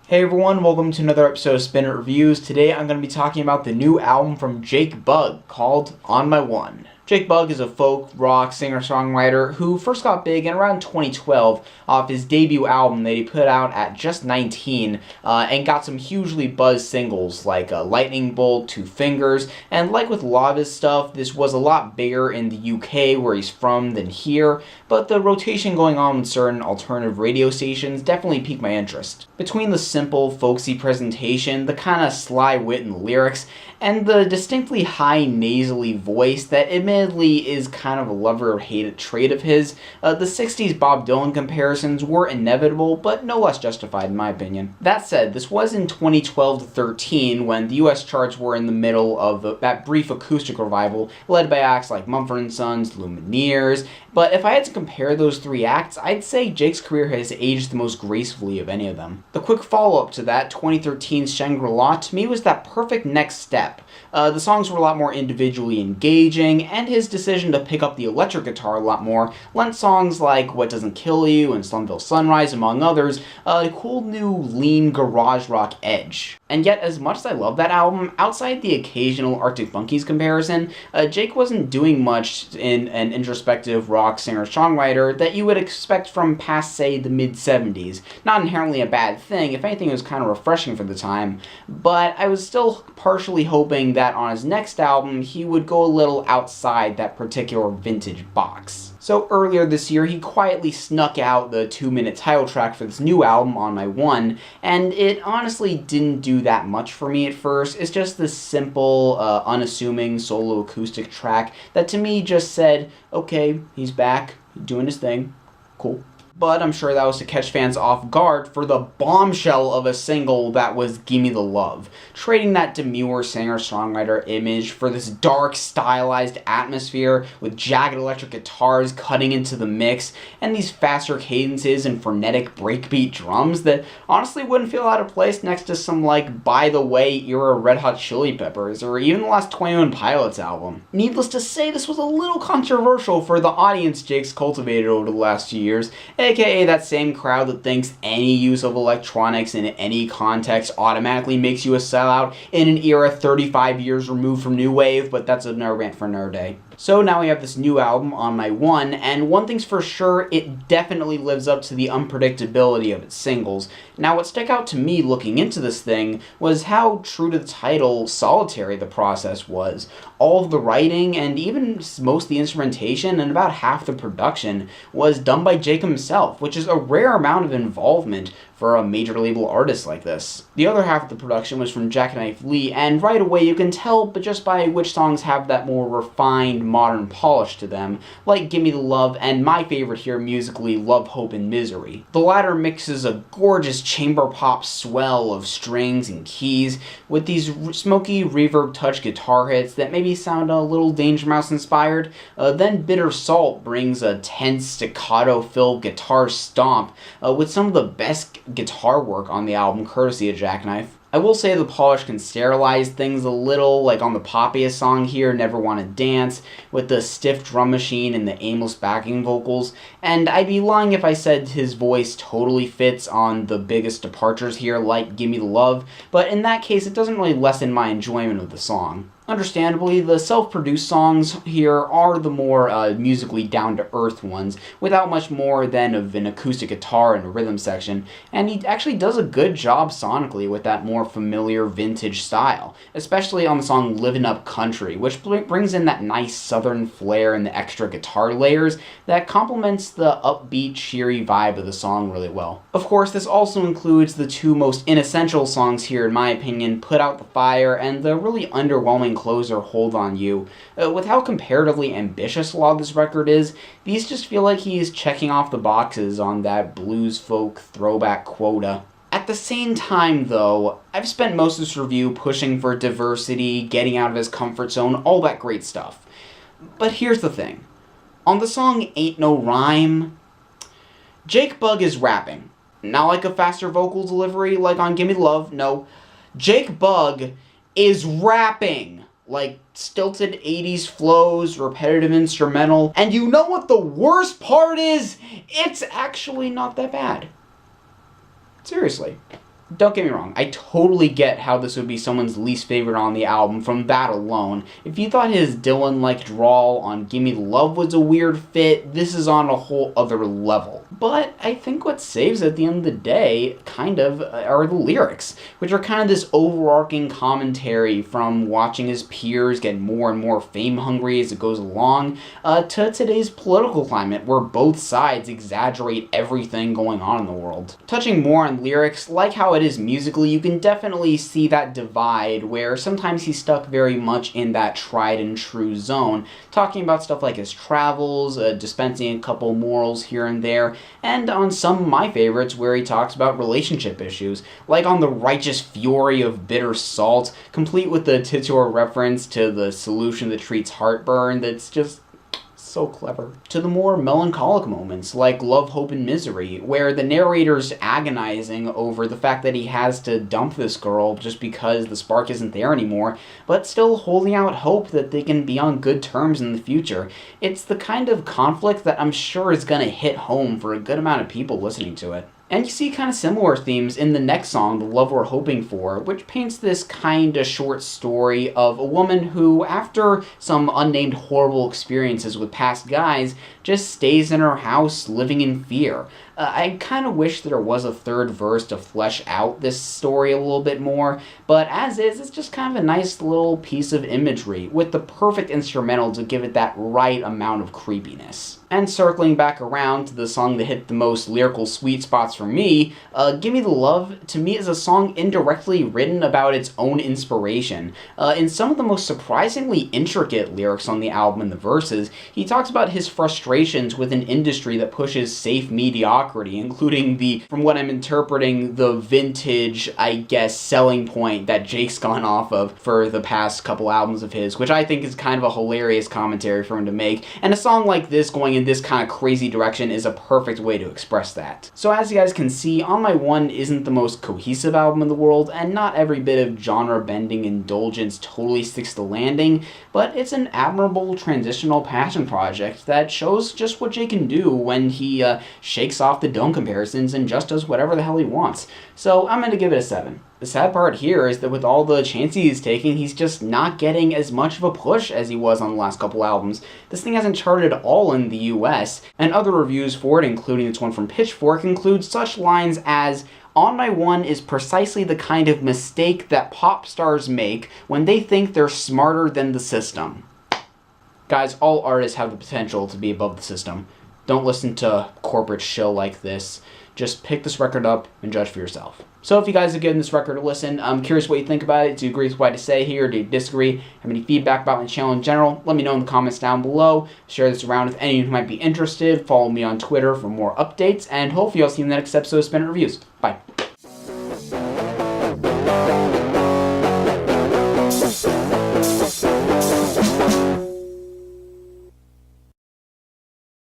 Hey everyone, welcome to another episode of Spin It Reviews. Today I'm going to be talking about the new album from Bugg called On My One. Bugg is a folk rock singer-songwriter who first got big in around 2012 off his debut album that he put out at just 19 and got some hugely buzzed singles like Lightning Bolt, Two Fingers, and like with a lot of his stuff, this was a lot bigger in the UK where he's from than here, but the rotation going on with certain alternative radio stations definitely piqued my interest. Between the simple, folksy presentation, the kind of sly wit in the lyrics, and the distinctly high nasally voice that admittedly is kind of a lover or hated trait of his, the 60s Bob Dylan comparisons were inevitable, but no less justified in my opinion. That said, this was in 2012 to 13 when the US charts were in the middle of that brief acoustic revival led by acts like Mumford & Sons, Lumineers, but if I had to compare those three acts, I'd say Jake's career has aged the most gracefully of any of them. The quick follow-up to that, 2013's Shangri-La, to me was that perfect next step. The songs were a lot more individually engaging, and his decision to pick up the electric guitar a lot more lent songs like What Doesn't Kill You and Slumville Sunrise, among others, a cool new lean garage rock edge. And yet, as much as I love that album, outside the occasional Arctic Monkeys comparison, Jake wasn't doing much in an introspective rock singer-songwriter that you would expect from past, say, the mid-70s. Not inherently a bad thing, if anything it was kind of refreshing for the time, but I was still partially hoping that on his next album he would go a little outside that particular vintage box. So earlier this year, he quietly snuck out the 2-minute title track for this new album, On My One, and it honestly didn't do that much for me at first. It's just this simple, unassuming solo acoustic track that to me just said, okay, he's back, doing his thing, cool. But I'm sure that was to catch fans off guard for the bombshell of a single that was Gimme the Love, trading that demure singer-songwriter image for this dark, stylized atmosphere with jagged electric guitars cutting into the mix, and these faster cadences and frenetic breakbeat drums that honestly wouldn't feel out of place next to some, like, By the Way era Red Hot Chili Peppers, or even the last 21 Pilots album. Needless to say, this was a little controversial for the audience Jake's cultivated over the last few years, aka that same crowd that thinks any use of electronics in any context automatically makes you a sellout in an era 35 years removed from New Wave, but that's another rant for another day. So now we have this new album, On My One, and one thing's for sure, it definitely lives up to the unpredictability of its singles. Now what stuck out to me looking into this thing was how true to the title solitary the process was. All of the writing and even most of the instrumentation and about half the production was done by Jake himself, which is a rare amount of involvement for a major label artist like this. The other half of the production was from Jackknife Lee, and right away you can tell but just by which songs have that more refined modern polish to them, like Gimme the Love and my favorite here musically, Love, Hope, and Misery. The latter mixes a gorgeous chamber pop swell of strings and keys with these smoky reverb touch guitar hits that maybe sound a little Danger Mouse inspired. Then Bitter Salt brings a tense staccato filled guitar stomp with some of the best guitar work on the album courtesy of Jackknife. I will say the polish can sterilize things a little, like on the poppiest song here, Never Wanna Dance, with the stiff drum machine and the aimless backing vocals, and I'd be lying if I said his voice totally fits on the biggest departures here, like Gimme the Love, but in that case it doesn't really lessen my enjoyment of the song. Understandably, the self-produced songs here are the more musically down-to-earth ones, without much more than an acoustic guitar and a rhythm section, and he actually does a good job sonically with that more familiar vintage style, especially on the song Livin Up Country, which brings in that nice southern flair and the extra guitar layers that complements the upbeat, cheery vibe of the song really well. Of course, this also includes the two most inessential songs here, in my opinion, Put Out the Fire and the really underwhelming closer, Hold On You. With how comparatively ambitious a lot of this record is, these just feel like he's checking off the boxes on that blues folk throwback quota. At the same time, though, I've spent most of this review pushing for diversity, getting out of his comfort zone, all that great stuff. But here's the thing. On the song Ain't No Rhyme, Bugg is rapping. Not like a faster vocal delivery like on Gimme the Love, no. Bugg is rapping. Like stilted 80s flows, repetitive instrumental, and you know what the worst part is? It's actually not that bad. Seriously. Don't get me wrong, I totally get how this would be someone's least favorite on the album from that alone. If you thought his Dylan-like drawl on Gimme the Love was a weird fit, this is on a whole other level. But I think what saves at the end of the day, kind of, are the lyrics, which are kind of this overarching commentary from watching his peers get more and more fame-hungry as it goes along, to today's political climate, where both sides exaggerate everything going on in the world. Touching more on lyrics, like how it is musically, you can definitely see that divide where sometimes he's stuck very much in that tried and true zone, talking about stuff like his travels, dispensing a couple morals here and there, and on some of my favorites where he talks about relationship issues, like on the righteous fury of bitter salt, complete with the titular reference to the solution that treats heartburn that's just so clever. To the more melancholic moments, like Love, Hope, and Misery, where the narrator's agonizing over the fact that he has to dump this girl just because the spark isn't there anymore, but still holding out hope that they can be on good terms in the future. It's the kind of conflict that I'm sure is gonna hit home for a good amount of people listening to it. And you see kind of similar themes in the next song, The Love We're Hoping For, which paints this kind of short story of a woman who, after some unnamed horrible experiences with past guys, just stays in her house living in fear. I kind of wish there was a third verse to flesh out this story a little bit more, but as is, it's just kind of a nice little piece of imagery with the perfect instrumental to give it that right amount of creepiness. And circling back around to the song that hit the most lyrical sweet spots for me, Gimme the Love, to me, is a song indirectly written about its own inspiration. In some of the most surprisingly intricate lyrics on the album in the verses, he talks about his frustrations with an industry that pushes safe mediocrity, including the, from what I'm interpreting, the vintage, I guess, selling point that Jake's gone off of for the past couple albums of his, which I think is kind of a hilarious commentary for him to make, and a song like this going in this kind of crazy direction is a perfect way to express that. So as you guys can see, On My One isn't the most cohesive album in the world, and not every bit of genre-bending indulgence totally sticks the landing, but it's an admirable transitional passion project that shows just what Jake can do when he shakes off the dome comparisons and just does whatever the hell he wants. So I'm going to give it a 7. The sad part here is that with all the chances he's taking, he's just not getting as much of a push as he was on the last couple albums. This thing hasn't charted at all in the US, and other reviews for it, including this one from Pitchfork, include such lines as, "On My One is precisely the kind of mistake that pop stars make when they think they're smarter than the system." Guys, all artists have the potential to be above the system. Don't listen to corporate shill like this. Just pick this record up and judge for yourself. So if you guys have given this record a listen, I'm curious what you think about it. Do you agree with what I say here? Do you disagree? Have any feedback about my channel in general? Let me know in the comments down below. Share this around with anyone who might be interested. Follow me on Twitter for more updates. And hopefully I'll see you in the next episode of Spin It Reviews. Bye.